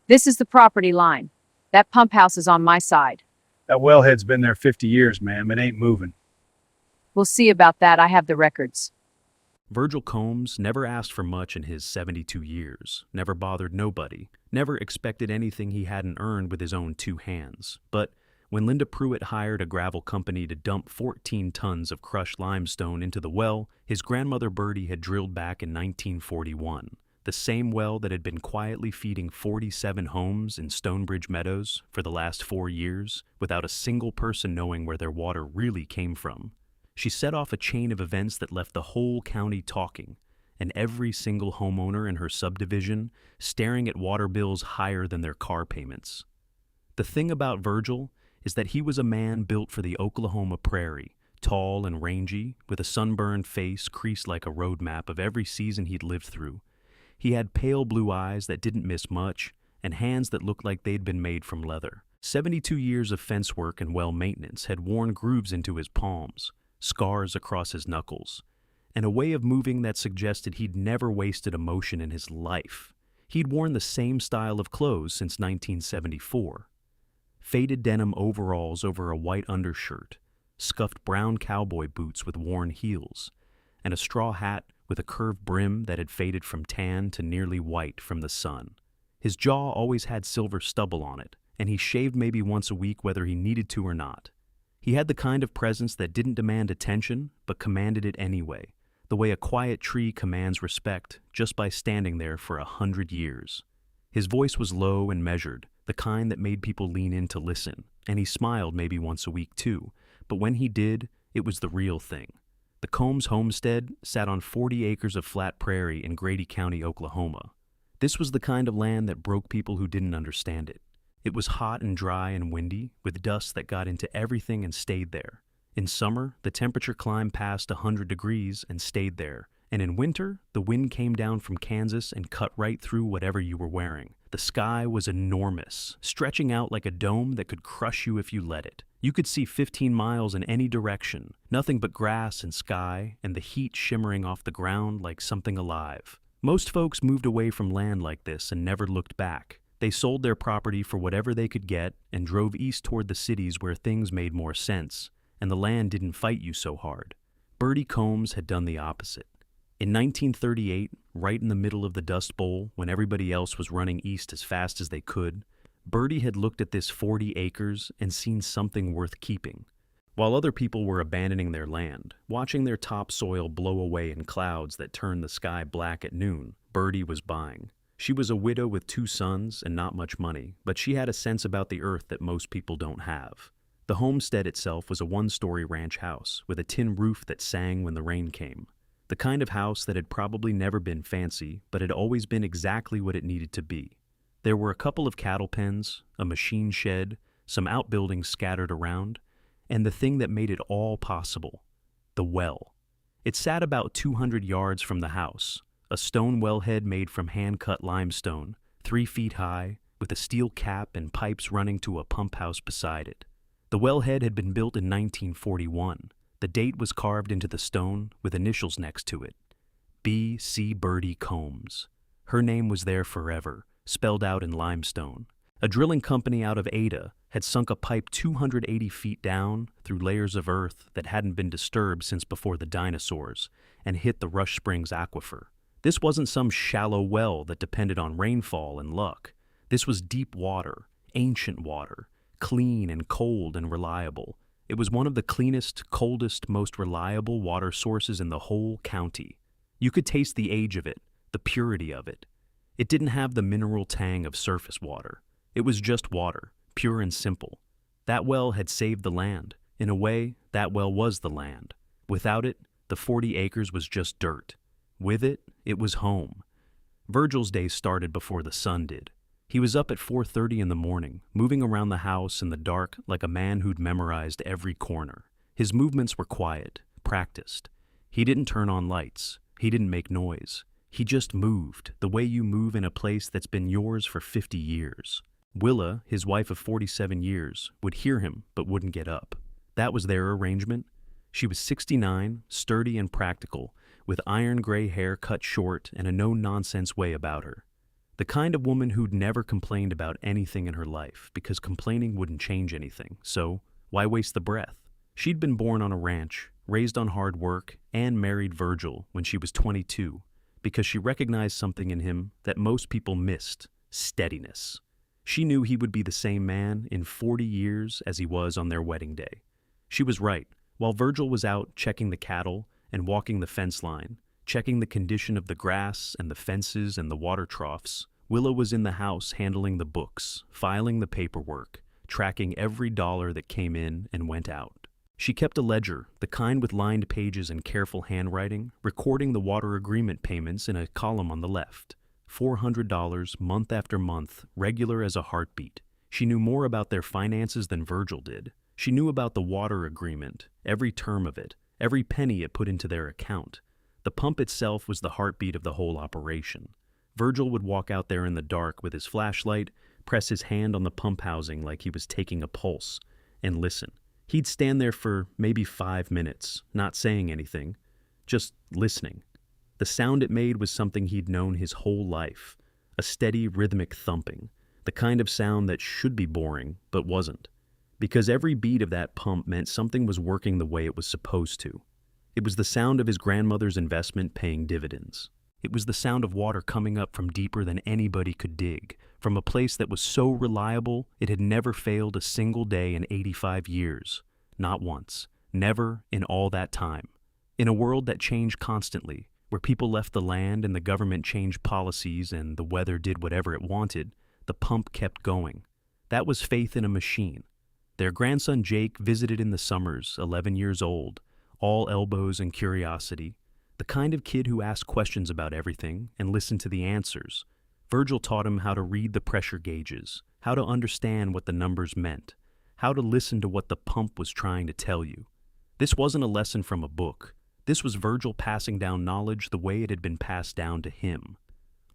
This is the property line. That pump house is on my side. That wellhead's been there 50 years, ma'am. It ain't moving. We'll see about that. I have the records. Virgil Combs never asked for much in his 72 years, never bothered nobody, never expected anything he hadn't earned with his own two hands. But when Linda Pruitt hired a gravel company to dump 14 tons of crushed limestone into the well his grandmother Bertie had drilled back in 1941, the same well that had been quietly feeding 47 homes in Stonebridge Meadows for the last 4 years without a single person knowing where their water really came from, she set off a chain of events that left the whole county talking, and every single homeowner in her subdivision staring at water bills higher than their car payments. The thing about Virgil is that he was a man built for the Oklahoma prairie, tall and rangy, with a sunburned face creased like a road map of every season he'd lived through. He had pale blue eyes that didn't miss much, and hands that looked like they'd been made from leather. 72 years of fence work and well maintenance had worn grooves into his palms, scars across his knuckles, and a way of moving that suggested he'd never wasted a motion in his life. He'd worn the same style of clothes since 1974. Faded denim overalls over a white undershirt, scuffed brown cowboy boots with worn heels, and a straw hat with a curved brim that had faded from tan to nearly white from the sun. His jaw always had silver stubble on it, and he shaved maybe once a week whether he needed to or not. He had the kind of presence that didn't demand attention, but commanded it anyway, the way a quiet tree commands respect just by standing there for 100 years. His voice was low and measured, the kind that made people lean in to listen, and he smiled maybe once a week too, but when he did, it was the real thing. The Combs homestead sat on 40 acres of flat prairie in Grady County, Oklahoma. This was the kind of land that broke people who didn't understand it. It was hot and dry and windy, with dust that got into everything and stayed there. In summer, the temperature climbed past 100 degrees and stayed there, and in winter, the wind came down from Kansas and cut right through whatever you were wearing. The sky was enormous, stretching out like a dome that could crush you if you let it. You could see 15 miles in any direction, nothing but grass and sky, and the heat shimmering off the ground like something alive. Most folks moved away from land like this and never looked back. They sold their property for whatever they could get and drove east toward the cities where things made more sense, and the land didn't fight you so hard. Bertie Combs had done the opposite. In 1938, right in the middle of the Dust Bowl, when everybody else was running east as fast as they could, Bertie had looked at this 40 acres and seen something worth keeping. While other people were abandoning their land, watching their topsoil blow away in clouds that turned the sky black at noon, Bertie was buying. She was a widow with 2 sons and not much money, but she had a sense about the earth that most people don't have. The homestead itself was a 1-story ranch house with a tin roof that sang when the rain came. The kind of house that had probably never been fancy, but had always been exactly what it needed to be. There were a couple of cattle pens, a machine shed, some outbuildings scattered around, and the thing that made it all possible, the well. It sat about 200 yards from the house, a stone wellhead made from hand-cut limestone, 3 feet high, with a steel cap and pipes running to a pump house beside it. The wellhead had been built in 1941. The date was carved into the stone with initials next to it. B. C. Bertie Combs. Her name was there forever, spelled out in limestone. A drilling company out of Ada had sunk a pipe 280 feet down through layers of earth that hadn't been disturbed since before the dinosaurs and hit the Rush Springs aquifer. This wasn't some shallow well that depended on rainfall and luck. This was deep water, ancient water, clean and cold and reliable. It was one of the cleanest, coldest, most reliable water sources in the whole county. You could taste the age of it, the purity of it. It didn't have the mineral tang of surface water. It was just water, pure and simple. That well had saved the land. In a way, that well was the land. Without it, the 40 acres was just dirt. With it, it was home. Virgil's day started before the sun did. He was up at 4:30 in the morning, moving around the house in the dark like a man who'd memorized every corner. His movements were quiet, practiced. He didn't turn on lights. He didn't make noise. He just moved, the way you move in a place that's been yours for 50 years. Willa, his wife of 47 years, would hear him but wouldn't get up. That was their arrangement. She was 69, sturdy and practical, with iron gray hair cut short and a no-nonsense way about her. The kind of woman who'd never complained about anything in her life because complaining wouldn't change anything, so why waste the breath? She'd been born on a ranch, raised on hard work, and married Virgil when she was 22 because she recognized something in him that most people missed: steadiness. She knew he would be the same man in 40 years as he was on their wedding day. She was right. While Virgil was out checking the cattle and walking the fence line, checking the condition of the grass and the fences and the water troughs, Willa was in the house handling the books, filing the paperwork, tracking every dollar that came in and went out. She kept a ledger, the kind with lined pages and careful handwriting, recording the water agreement payments in a column on the left. $400 month after month, regular as a heartbeat. She knew more about their finances than Virgil did. She knew about the water agreement, every term of it, every penny it put into their account. The pump itself was the heartbeat of the whole operation. Virgil would walk out there in the dark with his flashlight, press his hand on the pump housing like he was taking a pulse, and listen. He'd stand there for maybe 5 minutes, not saying anything, just listening. The sound it made was something he'd known his whole life, a steady, rhythmic thumping, the kind of sound that should be boring, but wasn't, because every beat of that pump meant something was working the way it was supposed to. It was the sound of his grandmother's investment paying dividends. It was the sound of water coming up from deeper than anybody could dig, from a place that was so reliable it had never failed a single day in 85 years. Not once. Never in all that time. In a world that changed constantly, where people left the land and the government changed policies and the weather did whatever it wanted, the pump kept going. That was faith in a machine. Their grandson Jake visited in the summers, 11 years old, all elbows and curiosity, the kind of kid who asked questions about everything and listened to the answers. Virgil taught him how to read the pressure gauges, how to understand what the numbers meant, how to listen to what the pump was trying to tell you. This wasn't a lesson from a book. This was Virgil passing down knowledge the way it had been passed down to him.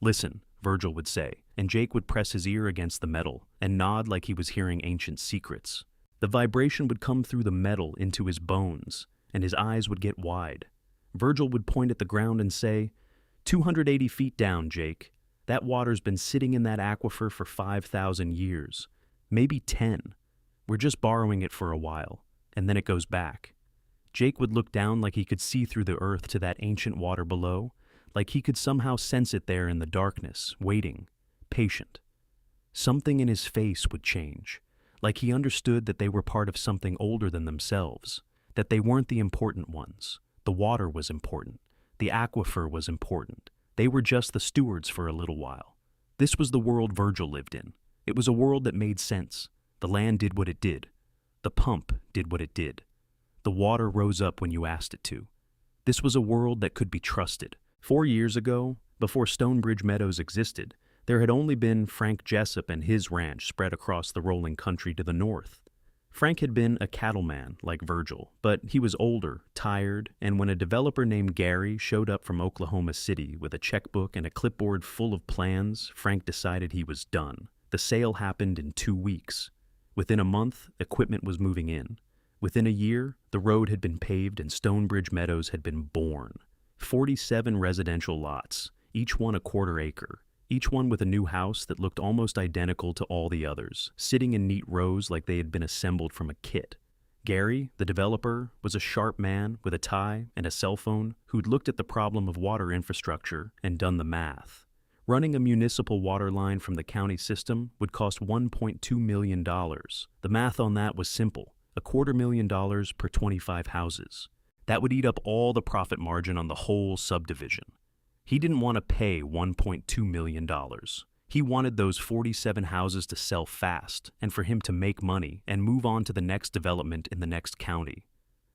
"Listen," Virgil would say, and Jake would press his ear against the metal and nod like he was hearing ancient secrets. The vibration would come through the metal into his bones, and his eyes would get wide. Virgil would point at the ground and say, 280 feet down, Jake. That water's been sitting in that aquifer for 5,000 years. Maybe 10. We're just borrowing it for a while, and then it goes back." Jake would look down like he could see through the earth to that ancient water below, like he could somehow sense it there in the darkness, waiting, patient. Something in his face would change, like he understood that they were part of something older than themselves, that they weren't the important ones. The water was important. The aquifer was important. They were just the stewards for a little while. This was the world Virgil lived in. It was a world that made sense. The land did what it did. The pump did what it did. The water rose up when you asked it to. This was a world that could be trusted. 4 years ago, before Stonebridge Meadows existed, there had only been Frank Jessup and his ranch spread across the rolling country to the north. Frank had been a cattleman like Virgil, but he was older, tired, and when a developer named Gary showed up from Oklahoma City with a checkbook and a clipboard full of plans, Frank decided he was done. The sale happened in 2 weeks. Within a month, equipment was moving in. Within a year, the road had been paved and Stonebridge Meadows had been born. 47 residential lots, each one a quarter acre, each one with a new house that looked almost identical to all the others, sitting in neat rows like they had been assembled from a kit. Gary, the developer, was a sharp man with a tie and a cell phone who'd looked at the problem of water infrastructure and done the math. Running a municipal water line from the county system would cost $1.2 million. The math on that was simple. $250,000 per 25 houses. That would eat up all the profit margin on the whole subdivision. He didn't want to pay $1.2 million. He wanted those 47 houses to sell fast and for him to make money and move on to the next development in the next county.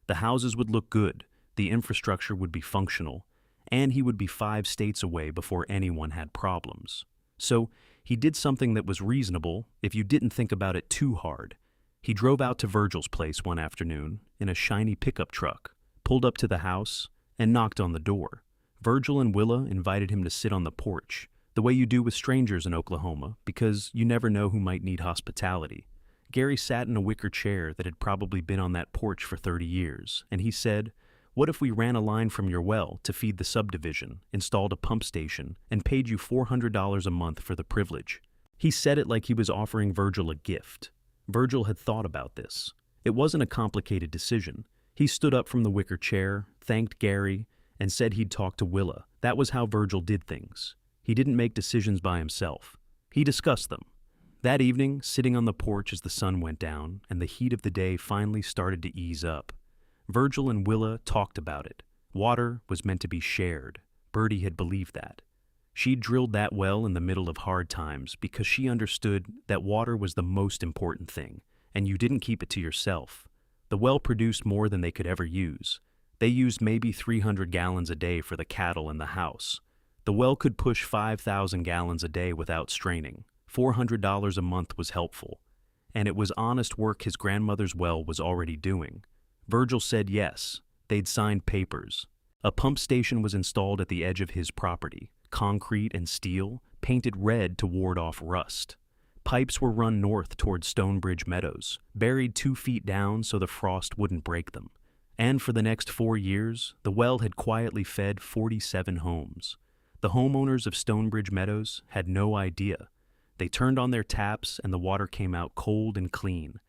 The houses would look good, the infrastructure would be functional, and he would be 5 states away before anyone had problems. So he did something that was reasonable if you didn't think about it too hard. He drove out to Virgil's place one afternoon in a shiny pickup truck, pulled up to the house, and knocked on the door. Virgil and Willa invited him to sit on the porch, the way you do with strangers in Oklahoma, because you never know who might need hospitality. Gary sat in a wicker chair that had probably been on that porch for 30 years, and he said, What if we ran a line from your well to feed the subdivision, installed a pump station, and paid you $400 a month for the privilege? He said it like he was offering Virgil a gift. Virgil had thought about this. It wasn't a complicated decision. He stood up from the wicker chair, thanked Gary, and said he'd talk to Willa. That was how Virgil did things. He didn't make decisions by himself. He discussed them. That evening, sitting on the porch as the sun went down and the heat of the day finally started to ease up, Virgil and Willa talked about it. Water was meant to be shared. Bertie had believed that. She drilled that well in the middle of hard times because she understood that water was the most important thing, and you didn't keep it to yourself. The well produced more than they could ever use. They used maybe 300 gallons a day for the cattle in the house. The well could push 5,000 gallons a day without straining. $400 a month was helpful. And it was honest work his grandmother's well was already doing. Virgil said yes. They'd signed papers. A pump station was installed at the edge of his property. Concrete and steel, painted red to ward off rust. Pipes were run north toward Stonebridge Meadows, buried 2 feet down so the frost wouldn't break them. And for the next 4 years, the well had quietly fed 47 homes. The homeowners of Stonebridge Meadows had no idea. They turned on their taps and the water came out cold and clean.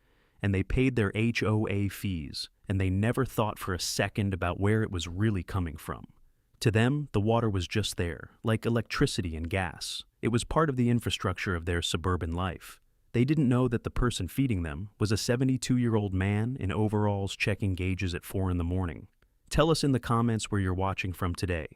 And they paid their HOA fees, and they never thought for a second about where it was really coming from. To them, the water was just there, like electricity and gas. It was part of the infrastructure of their suburban life. They didn't know that the person feeding them was a 72-year-old man in overalls checking gauges at 4 in the morning. Tell us in the comments where you're watching from today.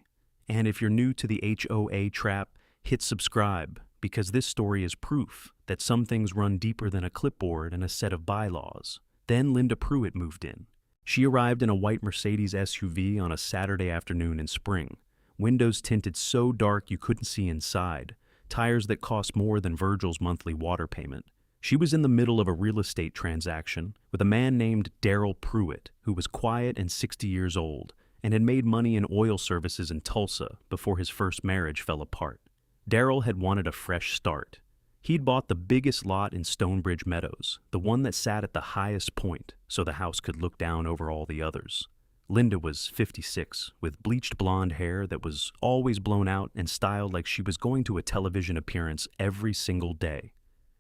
And if you're new to the HOA Trap, hit subscribe, because this story is proof that some things run deeper than a clipboard and a set of bylaws. Then Linda Pruitt moved in. She arrived in a white Mercedes SUV on a Saturday afternoon in spring. Windows tinted so dark you couldn't see inside. Tires that cost more than Virgil's monthly water payment. She was in the middle of a real estate transaction with a man named Daryl Pruitt, who was quiet and 60 years old, and had made money in oil services in Tulsa before his first marriage fell apart. Daryl had wanted a fresh start. He'd bought the biggest lot in Stonebridge Meadows, the one that sat at the highest point, so the house could look down over all the others. Linda was 56, with bleached blonde hair that was always blown out and styled like she was going to a television appearance every single day.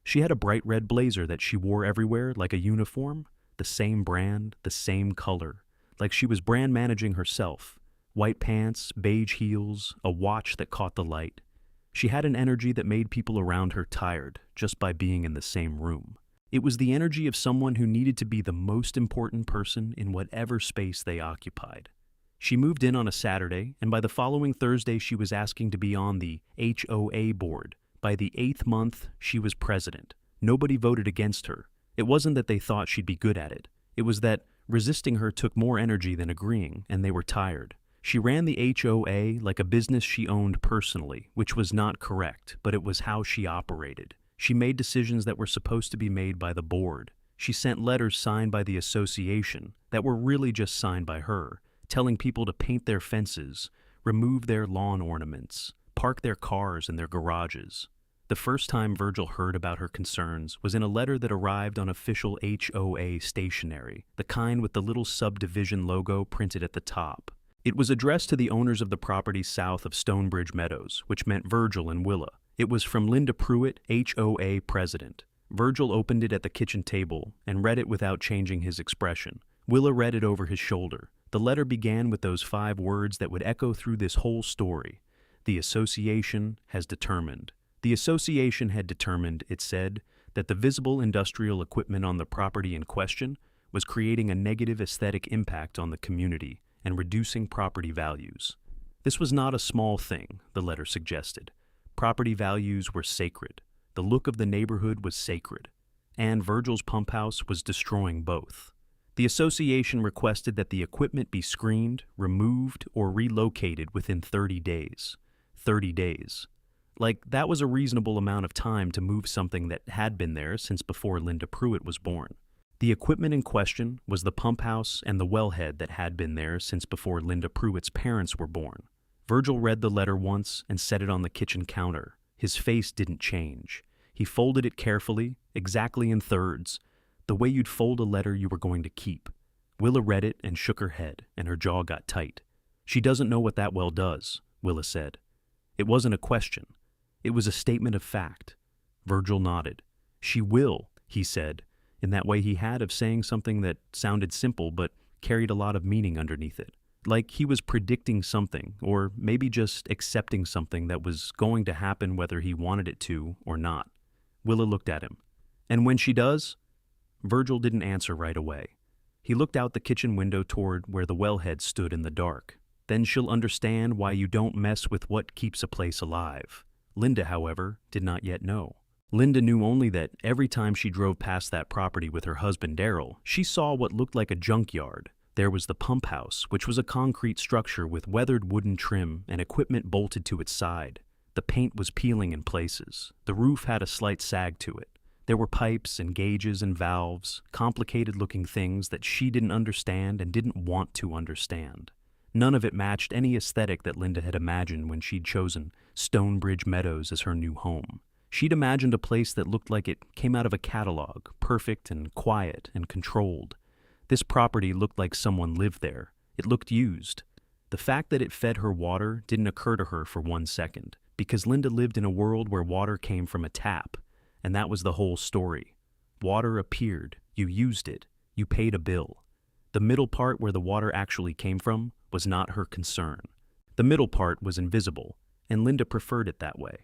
She had a bright red blazer that she wore everywhere like a uniform, the same brand, the same color, like she was brand managing herself. White pants, beige heels, a watch that caught the light. She had an energy that made people around her tired just by being in the same room. It was the energy of someone who needed to be the most important person in whatever space they occupied. She moved in on a Saturday, and by the following Thursday she was asking to be on the HOA board. By the 8th month, she was president. Nobody voted against her. It wasn't that they thought she'd be good at it. It was that resisting her took more energy than agreeing, and they were tired. She ran the HOA like a business she owned personally, which was not correct, but it was how she operated. She made decisions that were supposed to be made by the board. She sent letters signed by the association that were really just signed by her, telling people to paint their fences, remove their lawn ornaments, park their cars in their garages. The first time Virgil heard about her concerns was in a letter that arrived on official HOA stationery, the kind with the little subdivision logo printed at the top. It was addressed to the owners of the property south of Stonebridge Meadows, which meant Virgil and Willa. It was from Linda Pruitt, HOA president. Virgil opened it at the kitchen table and read it without changing his expression. Willa read it over his shoulder. The letter began with those 5 words that would echo through this whole story. The association has determined. The association had determined, it said, that the visible industrial equipment on the property in question was creating a negative aesthetic impact on the community and reducing property values. This was not a small thing, the letter suggested. Property values were sacred. The look of the neighborhood was sacred. And Virgil's pump house was destroying both. The association requested that the equipment be screened, removed, or relocated within 30 days. 30 days. Like, that was a reasonable amount of time to move something that had been there since before Linda Pruitt was born. The equipment in question was the pump house and the wellhead that had been there since before Linda Pruitt's parents were born. Virgil read the letter once and set it on the kitchen counter. His face didn't change. He folded it carefully, exactly in thirds, the way you'd fold a letter you were going to keep. Willa read it and shook her head, and her jaw got tight. She doesn't know what that well does, Willa said. It wasn't a question. It was a statement of fact. Virgil nodded. She will, he said, in that way he had of saying something that sounded simple but carried a lot of meaning underneath it. Like he was predicting something, or maybe just accepting something that was going to happen whether he wanted it to or not. Willa looked at him. And when she does? Virgil didn't answer right away. He looked out the kitchen window toward where the wellhead stood in the dark. Then she'll understand why you don't mess with what keeps a place alive. Linda, however, did not yet know. Linda knew only that every time she drove past that property with her husband Daryl, she saw what looked like a junkyard. There was the pump house, which was a concrete structure with weathered wooden trim and equipment bolted to its side. The paint was peeling in places. The roof had a slight sag to it. There were pipes and gauges and valves, complicated-looking things that she didn't understand and didn't want to understand. None of it matched any aesthetic that Linda had imagined when she'd chosen Stonebridge Meadows as her new home. She'd imagined a place that looked like it came out of a catalog, perfect and quiet and controlled. This property looked like someone lived there. It looked used. The fact that it fed her water didn't occur to her for 1 second, because Linda lived in a world where water came from a tap, and that was the whole story. Water appeared, you used it, you paid a bill. The middle part where the water actually came from was not her concern. The middle part was invisible, and Linda preferred it that way.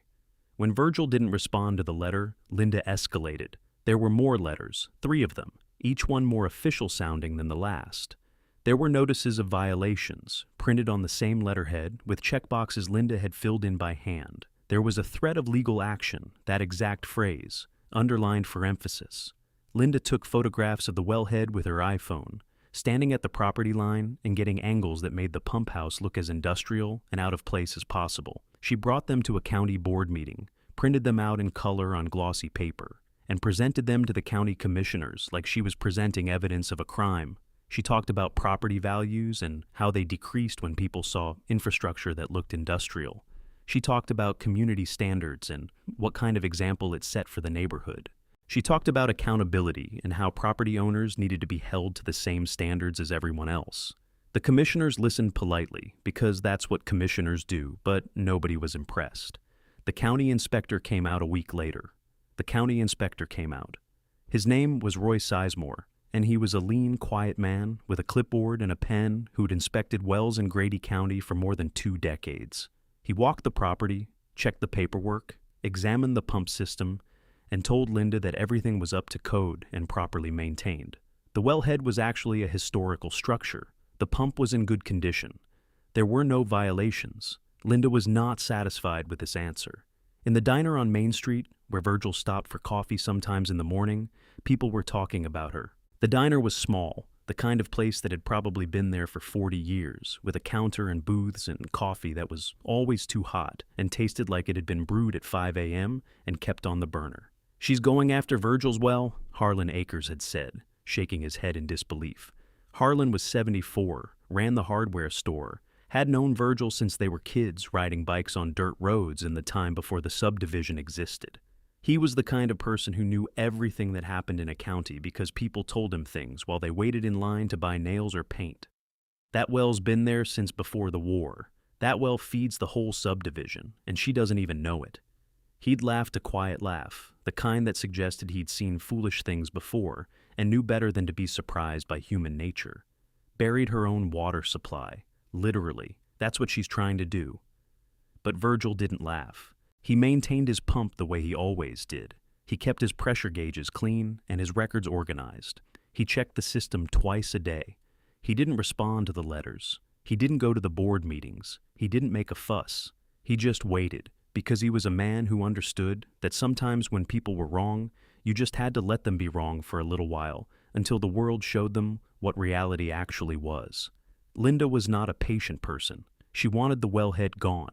When Virgil didn't respond to the letter, Linda escalated. There were more letters, 3 of them, each one more official sounding than the last. There were notices of violations, printed on the same letterhead, with checkboxes Linda had filled in by hand. There was a threat of legal action, that exact phrase, underlined for emphasis. Linda took photographs of the wellhead with her iPhone, standing at the property line and getting angles that made the pump house look as industrial and out of place as possible. She brought them to a county board meeting, printed them out in color on glossy paper, and presented them to the county commissioners like she was presenting evidence of a crime. She talked about property values and how they decreased when people saw infrastructure that looked industrial. She talked about community standards and what kind of example it set for the neighborhood. She talked about accountability and how property owners needed to be held to the same standards as everyone else. The commissioners listened politely, because that's what commissioners do, but nobody was impressed. The county inspector came out a week later. The county inspector came out. His name was Roy Sizemore, and he was a lean, quiet man with a clipboard and a pen who'd inspected wells in Grady County for more than 2 decades. He walked the property, checked the paperwork, examined the pump system, and told Linda that everything was up to code and properly maintained. The wellhead was actually a historical structure. The pump was in good condition. There were no violations. Linda was not satisfied with this answer. In the diner on Main Street, where Virgil stopped for coffee sometimes in the morning, people were talking about her. The diner was small, the kind of place that had probably been there for 40 years, with a counter and booths and coffee that was always too hot and tasted like it had been brewed at 5 a.m. and kept on the burner. "She's going after Virgil's well," Harlan Akers had said, shaking his head in disbelief. Harlan was 74, ran the hardware store, had known Virgil since they were kids riding bikes on dirt roads in the time before the subdivision existed. He was the kind of person who knew everything that happened in a county because people told him things while they waited in line to buy nails or paint. That well's been there since before the war. That well feeds the whole subdivision, and she doesn't even know it. He'd laughed a quiet laugh, the kind that suggested he'd seen foolish things before and knew better than to be surprised by human nature. Buried her own water supply. Literally. That's what she's trying to do. But Virgil didn't laugh. He maintained his pump the way he always did. He kept his pressure gauges clean and his records organized. He checked the system twice a day. He didn't respond to the letters. He didn't go to the board meetings. He didn't make a fuss. He just waited, because he was a man who understood that sometimes when people were wrong, you just had to let them be wrong for a little while until the world showed them what reality actually was. Linda was not a patient person. She wanted the wellhead gone,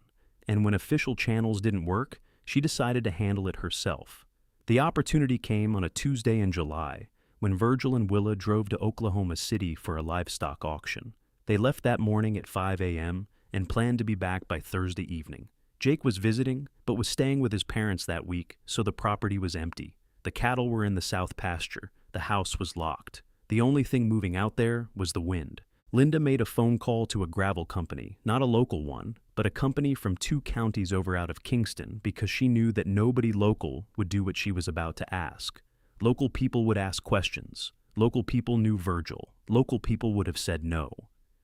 and when official channels didn't work, she decided to handle it herself. The opportunity came on a Tuesday in July, when Virgil and Willa drove to Oklahoma City for a livestock auction. They left that morning at 5 a.m. and planned to be back by Thursday evening. Jake was visiting, but was staying with his parents that week, so the property was empty. The cattle were in the south pasture. The house was locked. The only thing moving out there was the wind. Linda made a phone call to a gravel company, not a local one, but a company from 2 counties over out of Kingston, because she knew that nobody local would do what she was about to ask. Local people would ask questions. Local people knew Virgil. Local people would have said no.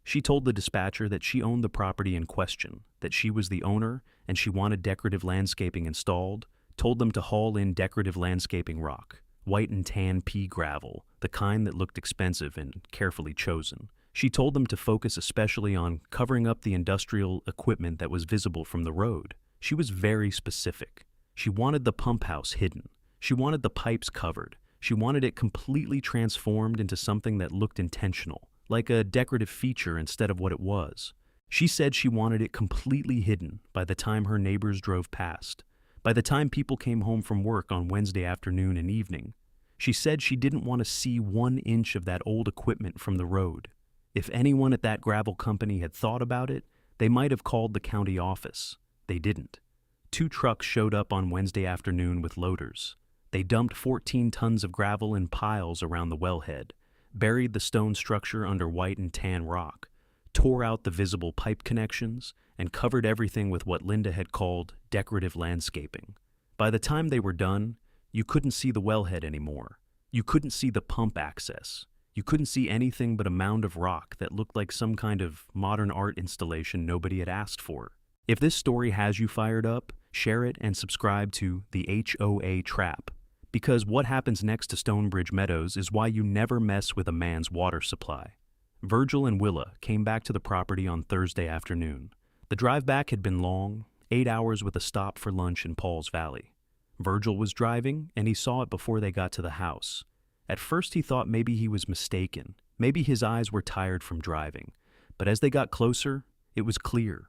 She told the dispatcher that she owned the property in question, that she was the owner, and she wanted decorative landscaping installed, told them to haul in decorative landscaping rock, white and tan pea gravel, the kind that looked expensive and carefully chosen. She told them to focus especially on covering up the industrial equipment that was visible from the road. She was very specific. She wanted the pump house hidden. She wanted the pipes covered. She wanted it completely transformed into something that looked intentional, like a decorative feature instead of what it was. She said she wanted it completely hidden by the time her neighbors drove past, by the time people came home from work on Wednesday afternoon and evening. She said she didn't want to see 1 inch of that old equipment from the road. If anyone at that gravel company had thought about it, they might have called the county office. They didn't. 2 trucks showed up on Wednesday afternoon with loaders. They dumped 14 tons of gravel in piles around the wellhead, buried the stone structure under white and tan rock, tore out the visible pipe connections, and covered everything with what Linda had called decorative landscaping. By the time they were done, you couldn't see the wellhead anymore. You couldn't see the pump access. You couldn't see anything but a mound of rock that looked like some kind of modern art installation nobody had asked for. If this story has you fired up, share it and subscribe to the HOA Trap. Because what happens next to Stonebridge Meadows is why you never mess with a man's water supply. Virgil and Willa came back to the property on Thursday afternoon. The drive back had been long, 8 hours with a stop for lunch in Paul's Valley. Virgil was driving, and he saw it before they got to the house. At first he thought maybe he was mistaken. Maybe his eyes were tired from driving. But as they got closer, it was clear.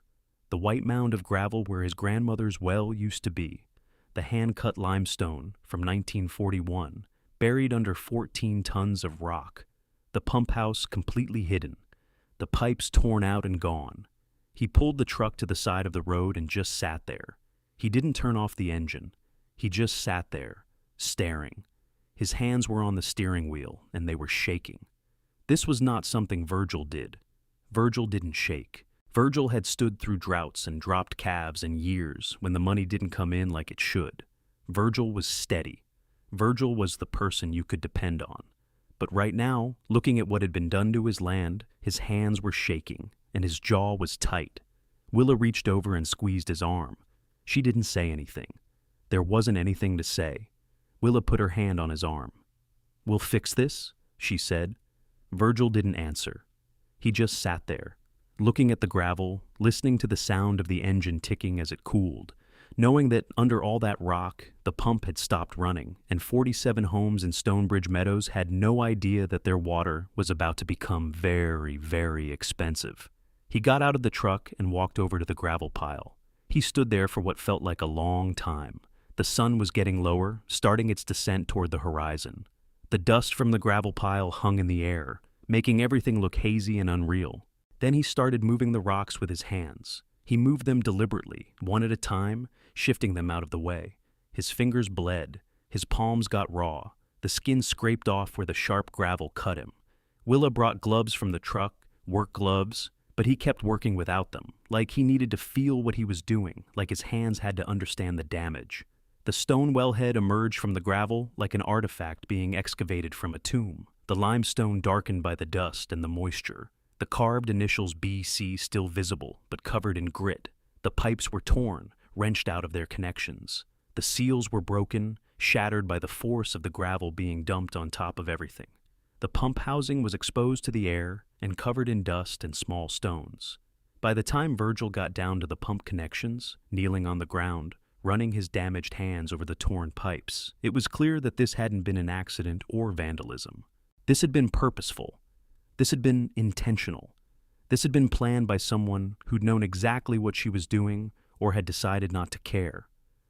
The white mound of gravel where his grandmother's well used to be. The hand-cut limestone from 1941, buried under 14 tons of rock. The pump house completely hidden. The pipes torn out and gone. He pulled the truck to the side of the road and just sat there. He didn't turn off the engine. He just sat there, staring. His hands were on the steering wheel, and they were shaking. This was not something Virgil did. Virgil didn't shake. Virgil had stood through droughts and dropped calves in years when the money didn't come in like it should. Virgil was steady. Virgil was the person you could depend on. But right now, looking at what had been done to his land, his hands were shaking, and his jaw was tight. Willa reached over and squeezed his arm. She didn't say anything. There wasn't anything to say. Willa put her hand on his arm. "We'll fix this," she said. Virgil didn't answer. He just sat there, looking at the gravel, listening to the sound of the engine ticking as it cooled, knowing that under all that rock, the pump had stopped running, and 47 homes in Stonebridge Meadows had no idea that their water was about to become very, very expensive. He got out of the truck and walked over to the gravel pile. He stood there for what felt like a long time. The sun was getting lower, starting its descent toward the horizon. The dust from the gravel pile hung in the air, making everything look hazy and unreal. Then he started moving the rocks with his hands. He moved them deliberately, one at a time, shifting them out of the way. His fingers bled. His palms got raw. The skin scraped off where the sharp gravel cut him. Willa brought gloves from the truck, work gloves, but he kept working without them, like he needed to feel what he was doing, like his hands had to understand the damage. The stone wellhead emerged from the gravel like an artifact being excavated from a tomb, the limestone darkened by the dust and the moisture. The carved initials BC still visible, but covered in grit. The pipes were torn, wrenched out of their connections. The seals were broken, shattered by the force of the gravel being dumped on top of everything. The pump housing was exposed to the air and covered in dust and small stones. By the time Virgil got down to the pump connections, kneeling on the ground, running his damaged hands over the torn pipes, it was clear that this hadn't been an accident or vandalism. This had been purposeful. This had been intentional. This had been planned by someone who'd known exactly what she was doing or had decided not to care.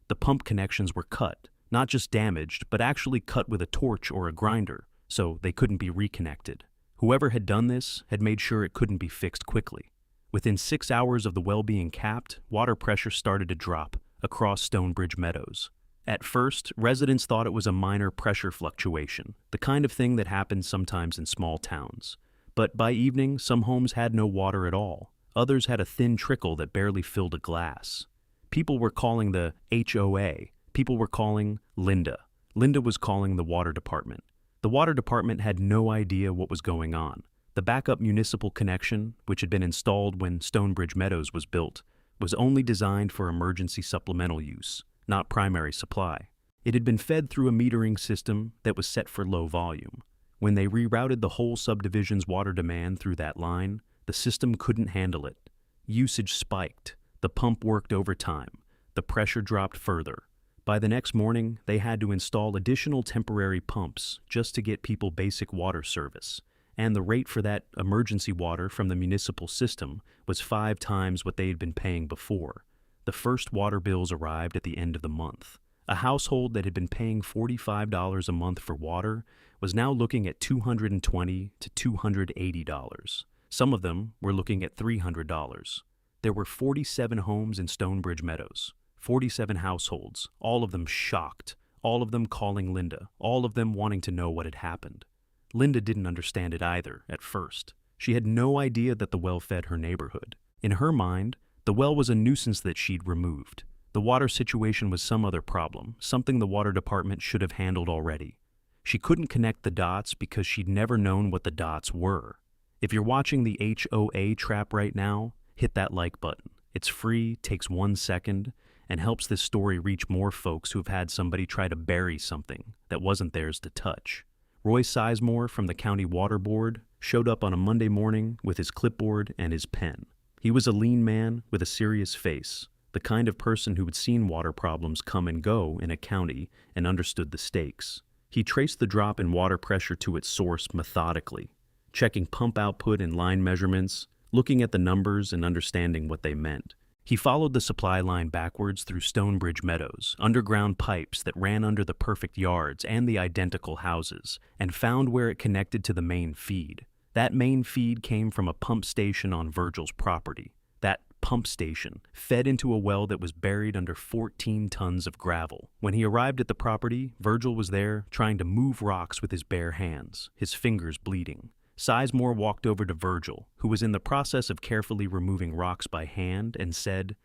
The pump connections were cut, not just damaged, but actually cut with a torch or a grinder, so they couldn't be reconnected. Whoever had done this had made sure it couldn't be fixed quickly. Within 6 hours of the well being capped, water pressure started to drop across Stonebridge Meadows. At first, residents thought it was a minor pressure fluctuation, the kind of thing that happens sometimes in small towns. But by evening, some homes had no water at all. Others had a thin trickle that barely filled a glass. People were calling the HOA. People were calling Linda. Linda was calling the water department. The water department had no idea what was going on. The backup municipal connection, which had been installed when Stonebridge Meadows was built, was only designed for emergency supplemental use, not primary supply. It had been fed through a metering system that was set for low volume. When they rerouted the whole subdivision's water demand through that line, the system couldn't handle it. Usage spiked. The pump worked overtime. The pressure dropped further. By the next morning, they had to install additional temporary pumps just to get people basic water service. And the rate for that emergency water from the municipal system was 5 times what they had been paying before. The first water bills arrived at the end of the month. A household that had been paying $45 a month for water was now looking at $220 to $280. Some of them were looking at $300. There were 47 homes in Stonebridge Meadows, 47 households, all of them shocked, all of them calling Linda, all of them wanting to know what had happened. Linda didn't understand it either at first. She had no idea that the well fed her neighborhood. In her mind, the well was a nuisance that she'd removed. The water situation was some other problem, something the water department should have handled already. She couldn't connect the dots because she'd never known what the dots were. If you're watching the HOA Trap right now, hit that like button. It's free, takes 1 second, and helps this story reach more folks who have had somebody try to bury something that wasn't theirs to touch. Roy Sizemore from the County Water Board showed up on a Monday morning with his clipboard and his pen. He was a lean man with a serious face, the kind of person who had seen water problems come and go in a county and understood the stakes. He traced the drop in water pressure to its source methodically, checking pump output and line measurements, looking at the numbers and understanding what they meant. He followed the supply line backwards through Stonebridge Meadows, underground pipes that ran under the perfect yards and the identical houses, and found where it connected to the main feed. That main feed came from a pump station on Virgil's property. That pump station fed into a well that was buried under 14 tons of gravel. When he arrived at the property, Virgil was there trying to move rocks with his bare hands, his fingers bleeding. Sizemore walked over to Virgil, who was in the process of carefully removing rocks by hand, and said,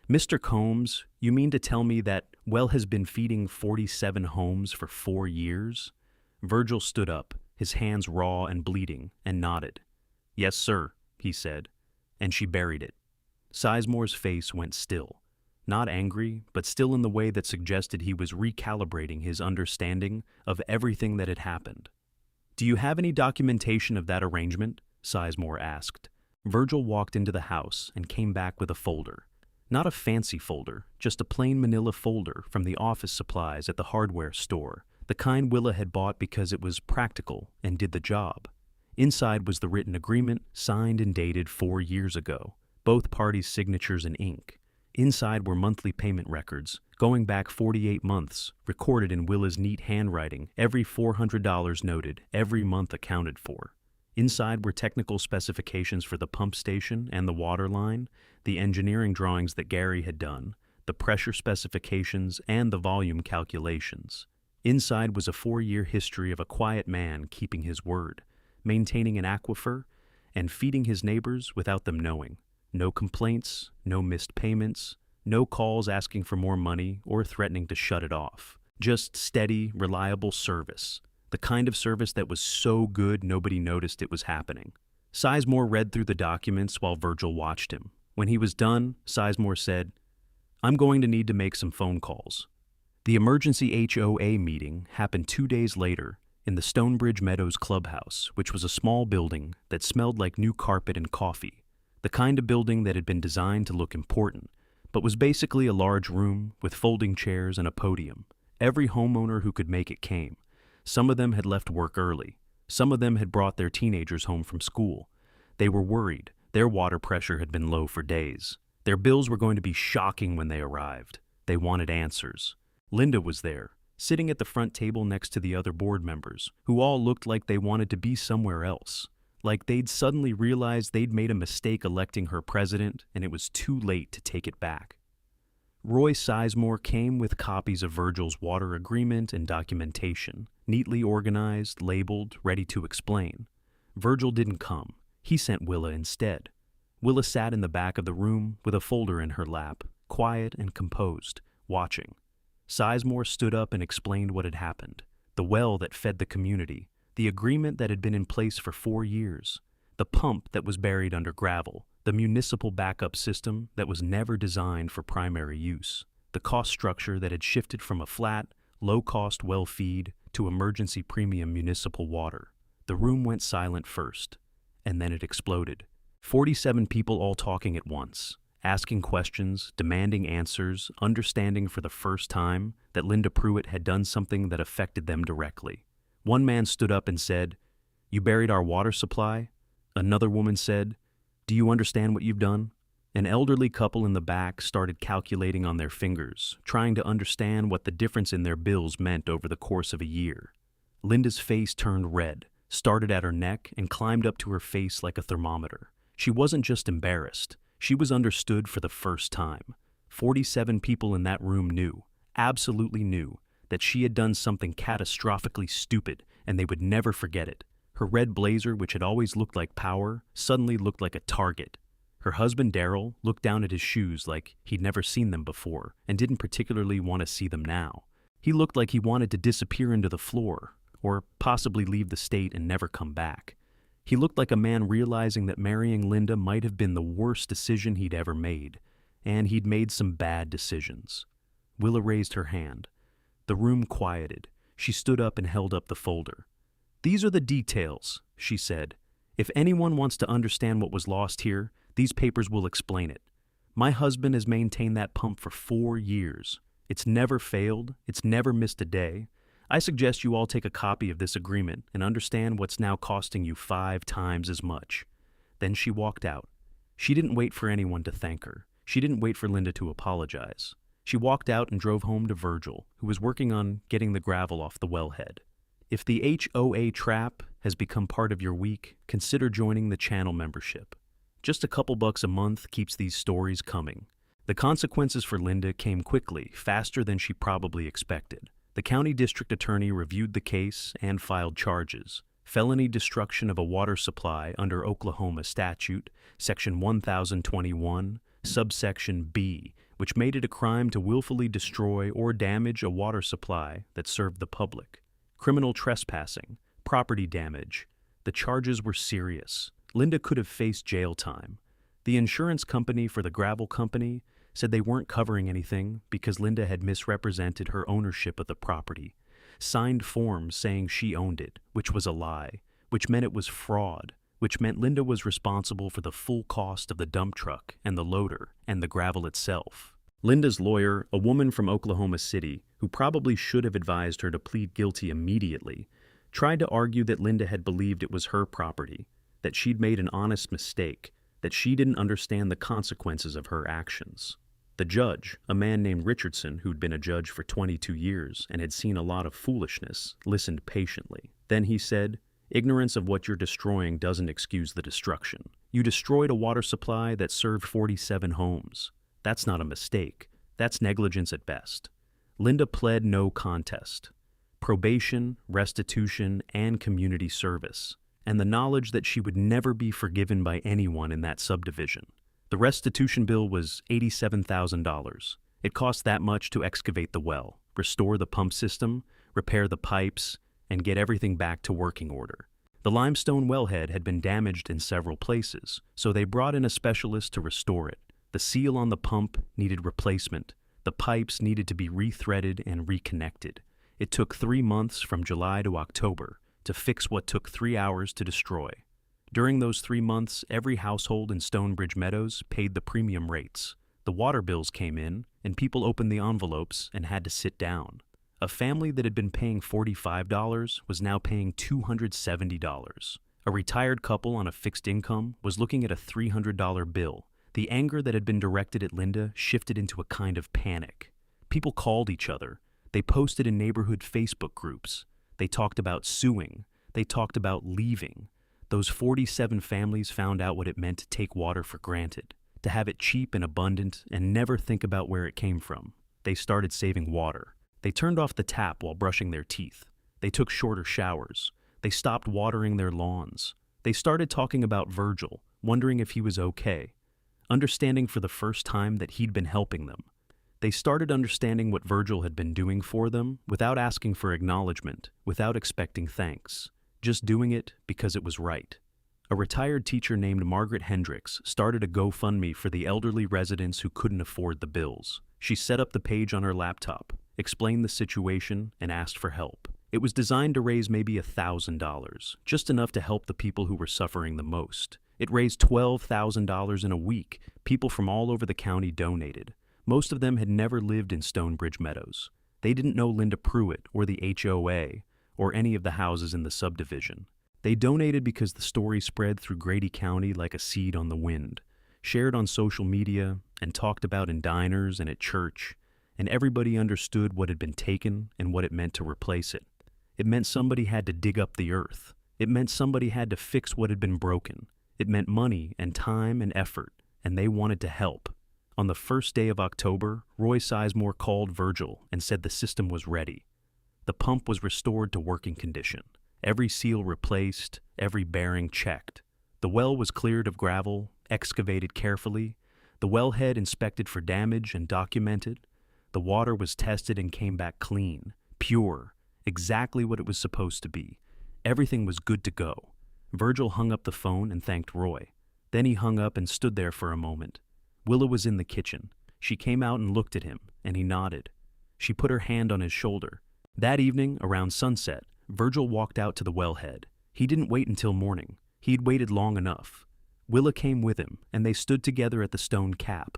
"Mr. Combs, you mean to tell me that well has been feeding 47 homes for 4 years?" Virgil stood up, his hands raw and bleeding, and nodded. "Yes, sir," he said, and she buried it. Sizemore's face went still, not angry, but still in the way that suggested he was recalibrating his understanding of everything that had happened. "Do you have any documentation of that arrangement?" Sizemore asked. Virgil walked into the house and came back with a folder. Not a fancy folder, just a plain manila folder from the office supplies at the hardware store, the kind Willa had bought because it was practical and did the job. Inside was the written agreement, signed and dated 4 years ago, both parties' signatures in ink. Inside were monthly payment records, going back 48 months, recorded in Willa's neat handwriting, every $400 noted, every month accounted for. Inside were technical specifications for the pump station and the water line, the engineering drawings that Gary had done, the pressure specifications, and the volume calculations. Inside was a 4-year history of a quiet man keeping his word, maintaining an aquifer, and feeding his neighbors without them knowing. No complaints, no missed payments, no calls asking for more money or threatening to shut it off. Just steady, reliable service. The kind of service that was so good nobody noticed it was happening. Sizemore read through the documents while Virgil watched him. When he was done, Sizemore said, "I'm going to need to make some phone calls." The emergency HOA meeting happened 2 days later in the Stonebridge Meadows clubhouse, which was a small building that smelled like new carpet and coffee, the kind of building that had been designed to look important, but was basically a large room with folding chairs and a podium. Every homeowner who could make it came. Some of them had left work early. Some of them had brought their teenagers home from school. They were worried. Their water pressure had been low for days. Their bills were going to be shocking when they arrived. They wanted answers. Linda was there, sitting at the front table next to the other board members, who all looked like they wanted to be somewhere else, like they'd suddenly realized they'd made a mistake electing her president and it was too late to take it back. Roy Sizemore came with copies of Virgil's water agreement and documentation, neatly organized, labeled, ready to explain. Virgil didn't come. He sent Willa instead. Willa sat in the back of the room with a folder in her lap, quiet and composed, watching. Sizemore stood up and explained what had happened. The well that fed the community, the agreement that had been in place for 4 years, the pump that was buried under gravel, the municipal backup system that was never designed for primary use, the cost structure that had shifted from a flat, low-cost well feed to emergency premium municipal water. The room went silent first, and then it exploded. 47 people all talking at once, asking questions, demanding answers, understanding for the first time that Linda Pruitt had done something that affected them directly. One man stood up and said, "You buried our water supply?" Another woman said, "Do you understand what you've done?" An elderly couple in the back started calculating on their fingers, trying to understand what the difference in their bills meant over the course of a year. Linda's face turned red, started at her neck, and climbed up to her face like a thermometer. She wasn't just embarrassed. She was understood for the first time. 47 people in that room knew, absolutely knew, that she had done something catastrophically stupid, and they would never forget it. Her red blazer, which had always looked like power, suddenly looked like a target. Her husband, Daryl, looked down at his shoes like he'd never seen them before and didn't particularly want to see them now. He looked like he wanted to disappear into the floor, or possibly leave the state and never come back. He looked like a man realizing that marrying Linda might have been the worst decision he'd ever made, and he'd made some bad decisions. Willa raised her hand. The room quieted. She stood up and held up the folder. "These are the details," she said. "If anyone wants to understand what was lost here, these papers will explain it. My husband has maintained that pump for 4 years. It's never failed. It's never missed a day. I suggest you all take a copy of this agreement and understand what's now costing you 5 times as much." Then she walked out. She didn't wait for anyone to thank her. She didn't wait for Linda to apologize. She walked out and drove home to Virgil, who was working on getting the gravel off the wellhead. If the HOA Trap has become part of your week, consider joining the channel membership. Just a couple bucks a month keeps these stories coming. The consequences for Linda came quickly, faster than she probably expected. The county district attorney reviewed the case and filed charges. Felony destruction of a water supply under Oklahoma statute, section 1021, subsection B, which made it a crime to willfully destroy or damage a water supply that served the public. Criminal trespassing, property damage. The charges were serious. Linda could have faced jail time. The insurance company for the gravel company said they weren't covering anything because Linda had misrepresented her ownership of the property, signed forms saying she owned it, which was a lie, which meant it was fraud, which meant Linda was responsible for the full cost of the dump truck and the loader and the gravel itself. Linda's lawyer, a woman from Oklahoma City, who probably should have advised her to plead guilty immediately, tried to argue that Linda had believed it was her property, that she'd made an honest mistake, that she didn't understand the consequences of her actions. The judge, a man named Richardson who'd been a judge for 22 years and had seen a lot of foolishness, listened patiently. Then he said, "Ignorance of what you're destroying doesn't excuse the destruction. You destroyed a water supply that served 47 homes. That's not a mistake. That's negligence at best." Linda pled no contest. Probation, restitution, and community service, and the knowledge that she would never be forgiven by anyone in that subdivision. The restitution bill was $87,000. It cost that much to excavate the well, restore the pump system, repair the pipes, and get everything back to working order. The limestone wellhead had been damaged in several places, so they brought in a specialist to restore it. The seal on the pump needed replacement. The pipes needed to be rethreaded and reconnected. It took 3 months from July to October to fix what took 3 hours to destroy. During those 3 months, every household in Stonebridge Meadows paid the premium rates. The water bills came in, and people opened the envelopes and had to sit down. A family that had been paying $45 was now paying $270. A retired couple on a fixed income was looking at a $300 bill. The anger that had been directed at Linda shifted into a kind of panic. People called each other. They posted in neighborhood Facebook groups. They talked about suing. They talked about leaving. Those 47 families found out what it meant to take water for granted, to have it cheap and abundant and never think about where it came from. They started saving water. They turned off the tap while brushing their teeth. They took shorter showers. They stopped watering their lawns. They started talking about Virgil, wondering if he was okay, understanding for the first time that he'd been helping them. They started understanding what Virgil had been doing for them without asking for acknowledgement, without expecting thanks, just doing it because it was right. A retired teacher named Margaret Hendricks started a GoFundMe for the elderly residents who couldn't afford the bills. She set up the page on her laptop, explained the situation, and asked for help. It was designed to raise maybe $1,000, just enough to help the people who were suffering the most. It raised $12,000 in a week. People from all over the county donated. Most of them had never lived in Stonebridge Meadows. They didn't know Linda Pruitt or the HOA or any of the houses in the subdivision. They donated because the story spread through Grady County like a seed on the wind, shared on social media and talked about in diners and at church, and everybody understood what had been taken and what it meant to replace it. It meant somebody had to dig up the earth. It meant somebody had to fix what had been broken. It meant money and time and effort, and they wanted to help. On the first day of October, Roy Sizemore called Virgil and said the system was ready. The pump was restored to working condition. Every seal replaced, every bearing checked. The well was cleared of gravel, excavated carefully. The wellhead inspected for damage and documented. The water was tested and came back clean, pure, exactly what it was supposed to be. Everything was good to go. Virgil hung up the phone and thanked Roy. Then he hung up and stood there for a moment. Willa was in the kitchen. She came out and looked at him, and he nodded. She put her hand on his shoulder. That evening, around sunset, Virgil walked out to the wellhead. He didn't wait until morning. He'd waited long enough. Willa came with him, and they stood together at the stone cap.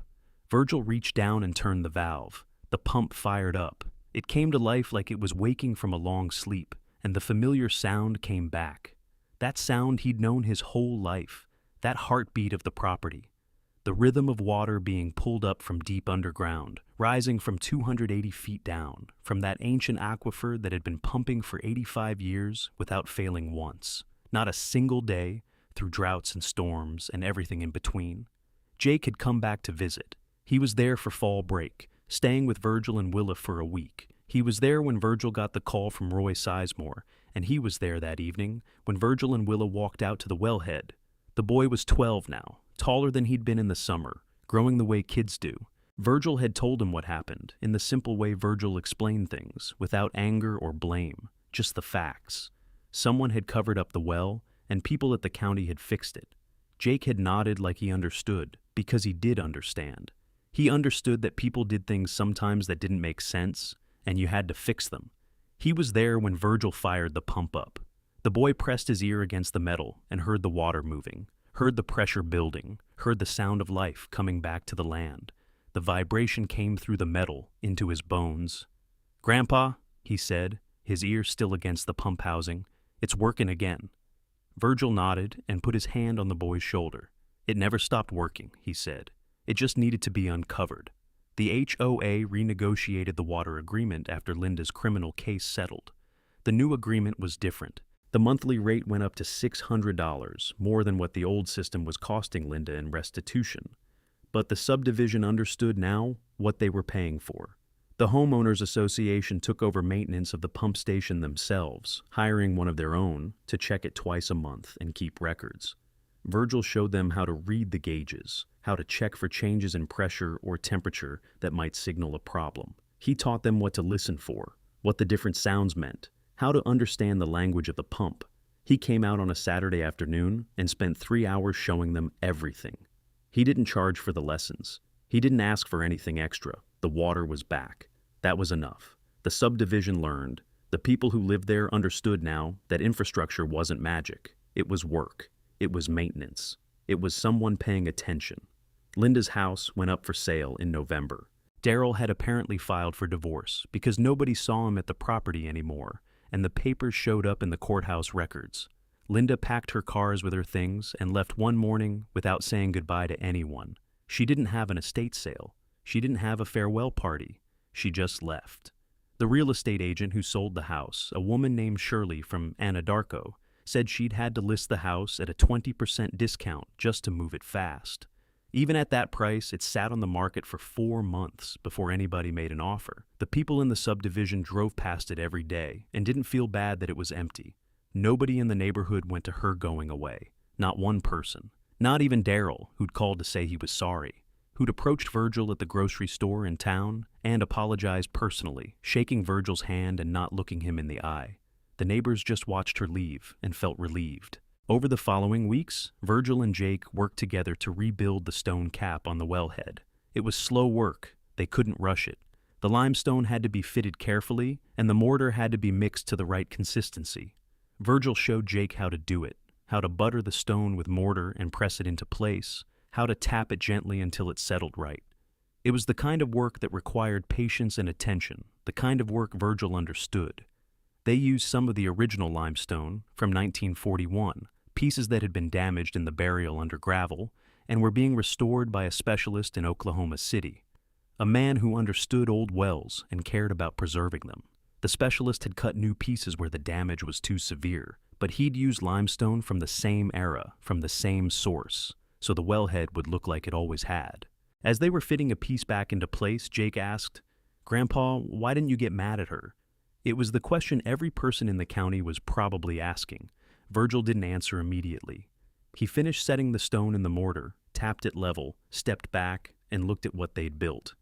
Virgil reached down and turned the valve. The pump fired up. It came to life like it was waking from a long sleep, and the familiar sound came back. That sound he'd known his whole life, that heartbeat of the property. The rhythm of water being pulled up from deep underground, rising from 280 feet down, from that ancient aquifer that had been pumping for 85 years without failing once. Not a single day, through droughts and storms and everything in between. Jake had come back to visit. He was there for fall break, staying with Virgil and Willa for a week. He was there when Virgil got the call from Roy Sizemore, and he was there that evening when Virgil and Willa walked out to the wellhead. The boy was 12 now, taller than he'd been in the summer, growing the way kids do. Virgil had told him what happened, in the simple way Virgil explained things, without anger or blame, just the facts. Someone had covered up the well, and people at the county had fixed it. Jake had nodded like he understood, because he did understand. He understood that people did things sometimes that didn't make sense, and you had to fix them. He was there when Virgil fired the pump up. The boy pressed his ear against the metal and heard the water moving, heard the pressure building, heard the sound of life coming back to the land. The vibration came through the metal, into his bones. "Grandpa," he said, his ear still against the pump housing, "it's working again." Virgil nodded and put his hand on the boy's shoulder. "It never stopped working," he said. "It just needed to be uncovered." The HOA renegotiated the water agreement after Linda's criminal case settled. The new agreement was different. The monthly rate went up to $600, more than what the old system was costing Linda in restitution. But the subdivision understood now what they were paying for. The homeowners association took over maintenance of the pump station themselves, hiring one of their own to check it twice a month and keep records. Virgil showed them how to read the gauges, how to check for changes in pressure or temperature that might signal a problem. He taught them what to listen for, what the different sounds meant, how to understand the language of the pump. He came out on a Saturday afternoon and spent 3 hours showing them everything. He didn't charge for the lessons. He didn't ask for anything extra. The water was back. That was enough. The subdivision learned. The people who lived there understood now that infrastructure wasn't magic. It was work. It was maintenance. It was someone paying attention. Linda's house went up for sale in November. Daryl had apparently filed for divorce because nobody saw him at the property anymore, and the papers showed up in the courthouse records. Linda packed her cars with her things and left one morning without saying goodbye to anyone. She didn't have an estate sale. She didn't have a farewell party. She just left. The real estate agent who sold the house, a woman named Shirley from Anadarko, said she'd had to list the house at a 20% discount just to move it fast. Even at that price, it sat on the market for 4 months before anybody made an offer. The people in the subdivision drove past it every day and didn't feel bad that it was empty. Nobody in the neighborhood went to her going away. Not one person. Not even Daryl, who'd called to say he was sorry, who'd approached Virgil at the grocery store in town and apologized personally, shaking Virgil's hand and not looking him in the eye. The neighbors just watched her leave and felt relieved. Over the following weeks, Virgil and Jake worked together to rebuild the stone cap on the wellhead. It was slow work. They couldn't rush it. The limestone had to be fitted carefully, and the mortar had to be mixed to the right consistency. Virgil showed Jake how to do it, how to butter the stone with mortar and press it into place, how to tap it gently until it settled right. It was the kind of work that required patience and attention, the kind of work Virgil understood. They used some of the original limestone from 1941, pieces that had been damaged in the burial under gravel, and were being restored by a specialist in Oklahoma City, a man who understood old wells and cared about preserving them. The specialist had cut new pieces where the damage was too severe, but he'd used limestone from the same era, from the same source, so the wellhead would look like it always had. As they were fitting a piece back into place, Jake asked, "Grandpa, why didn't you get mad at her?" It was the question every person in the county was probably asking. Virgil didn't answer immediately. He finished setting the stone in the mortar, tapped it level, stepped back, and looked at what they'd built.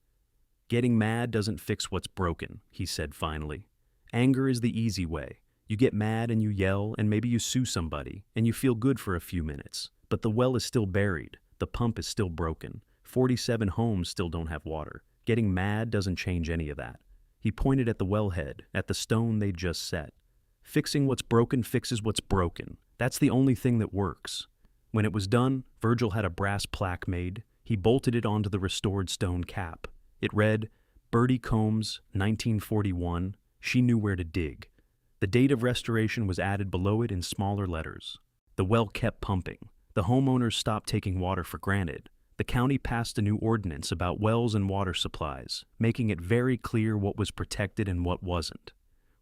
"Getting mad doesn't fix what's broken," he said finally. "Anger is the easy way. You get mad and you yell and maybe you sue somebody and you feel good for a few minutes. But the well is still buried. The pump is still broken. 47 homes still don't have water. Getting mad doesn't change any of that." He pointed at the wellhead, at the stone they'd just set. "Fixing what's broken fixes what's broken. That's the only thing that works." When it was done, Virgil had a brass plaque made. He bolted it onto the restored stone cap. It read, "Virgil Combs, 1941. She knew where to dig." The date of restoration was added below it in smaller letters. The well kept pumping. The homeowners stopped taking water for granted. The county passed a new ordinance about wells and water supplies, making it very clear what was protected and what wasn't.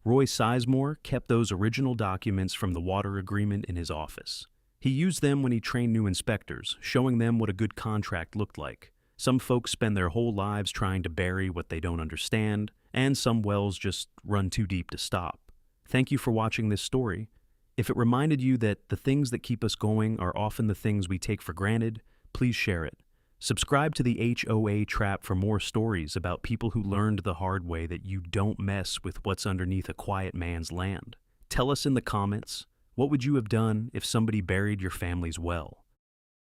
Roy Sizemore kept those original documents from the water agreement in his office. He used them when he trained new inspectors, showing them what a good contract looked like. Some folks spend their whole lives trying to bury what they don't understand, and some wells just run too deep to stop. Thank you for watching this story. If it reminded you that the things that keep us going are often the things we take for granted, please share it. Subscribe to the HOA Trap for more stories about people who learned the hard way that you don't mess with what's underneath a quiet man's land. Tell us in the comments, what would you have done if somebody buried your family's well?